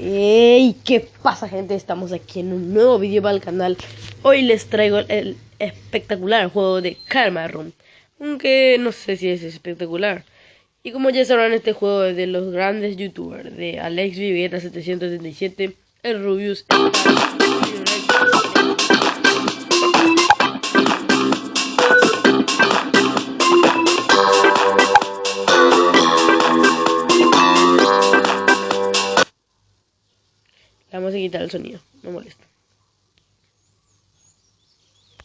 Hey, ¿qué pasa, gente? Estamos aquí en un nuevo vídeo para el canal. Hoy les traigo el espectacular juego de Karma Room, aunque no sé si es espectacular. Y como ya sabrán, este juego es de los grandes youtubers, de Alex Viveta 777, el Rubius, vamos a quitar el sonido, no molesta.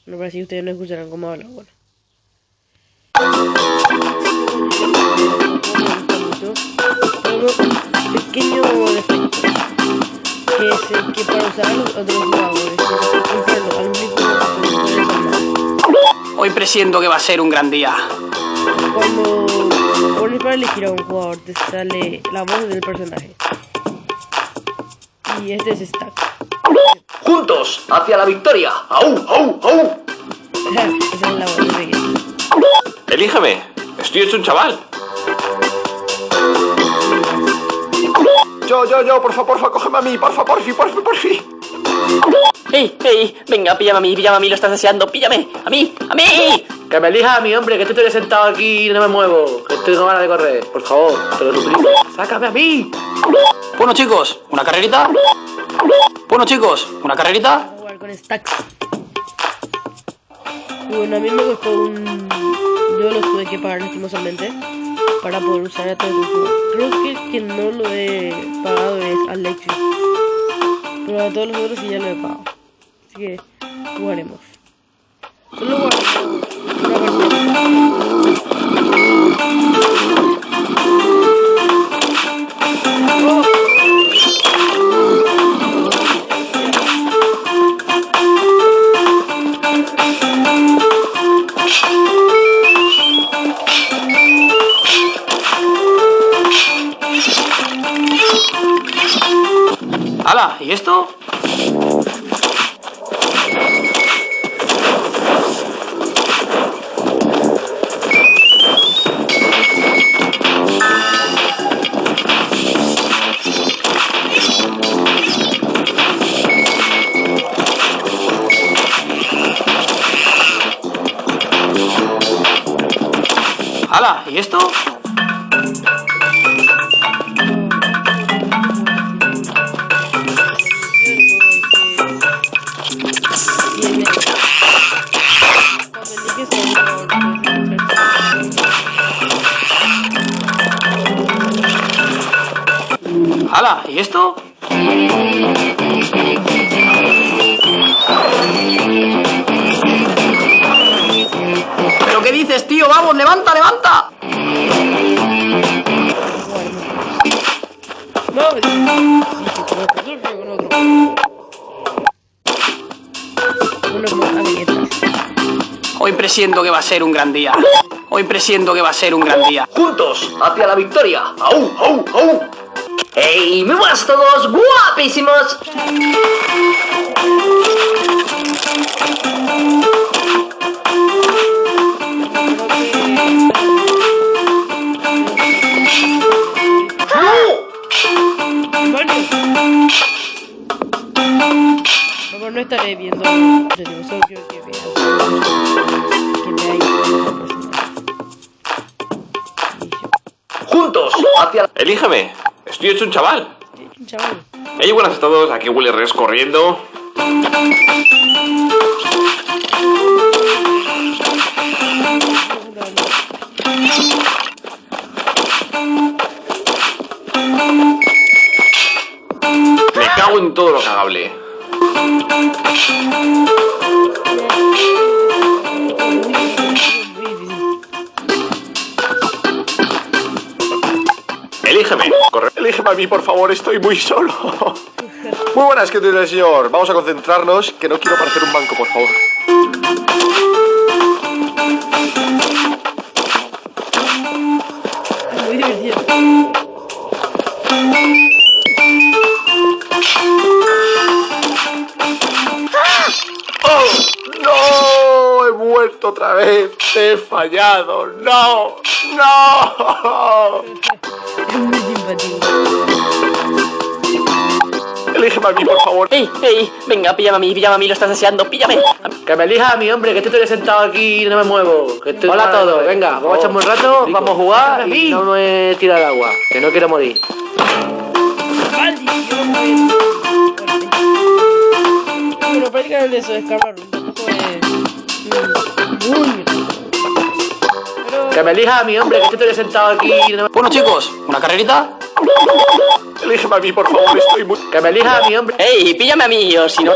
No, pero así ustedes no escucharán cómo habla. Bueno. Tenemos un pequeño defecto, que es el que para usar a los otros jugadores necesitas al único. Hoy presiento que va a ser un gran día. Cuando pones para elegir a un jugador, te sale la voz del personaje. Y este es Stack. ¡Juntos hacia la victoria! ¡Au, au, au! Esa es la voz de Vegeta. Elígeme, estoy hecho un chaval. Yo, porfa, cógeme a mí, porfi. ¡Ey! Venga, píllame a mí, lo estás deseando, píllame, a mí. Que me elija a mí, hombre, que estoy sentado aquí y no me muevo. Que estoy con ganas de correr, por favor, te lo suplico. ¡Sácame a mí! Bueno, chicos, ¿una carrerita? Vamos a jugar con Stacks. Bueno, a mí me costó yo los tuve que pagar lastimosamente para poder usar a todo el juego. Creo que el que no lo he pagado es Alexis, pero a todos los otros sí ya lo he pagado. Así que jugaremos. Solo jugaremos una partida. ¡Hala! ¿Y esto? ¡Hala! ¿Y esto? ¡Hala! ¿Y esto? ¿Pero qué dices, tío? ¡Vamos, levanta! Hoy presiento que va a ser un gran día. ¡Juntos hacia la victoria! ¡Au, au, au! ¡Ey! ¡Muy buenas a todos! ¡Guapísimos! No estaré viendo, solo quiero que vean ¡Juntos hacia la... Elígeme, estoy hecho un chaval. Hey, buenas a todos, aquí Willy Res corriendo. Me cago en todo lo cagable. Elígeme a mí, por favor, estoy muy solo. Muy buenas, ¿qué tal, señor? Vamos a concentrarnos, que no quiero parecer un banco, por favor. Muy divertido. ¡Oh! ¡No! He muerto otra vez. He fallado. ¡No! ¡No! Es muy simpático. Elígeme a mí, por favor. Ey, venga, píllame a mí, lo estás deseando, píllame. Que me elija a mí, hombre, que estoy sentado aquí y no me muevo. Hola a todos, venga, vamos a echarme un rato, vamos a jugar y no me tira el agua, que no quiero morir. ¡Maldición! Bueno, prácticamente eso es Carlos. Tampoco es muy... Pero... Que me elija a mí, hombre, que estoy sentado aquí y no me... Bueno, chicos, ¿una carrerita? Elígeme a mí, por favor, estoy muy... Que me elija a mí, hombre. Ey, píllame a mí, o si no...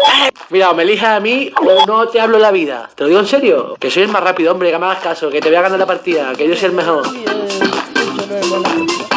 Mira, o me elija a mí o no te hablo en la vida. Te lo digo en serio. Que soy el más rápido, hombre, que me hagas caso, que te voy a ganar la partida, que yo soy el mejor. Sí, mucho no es mala cosa.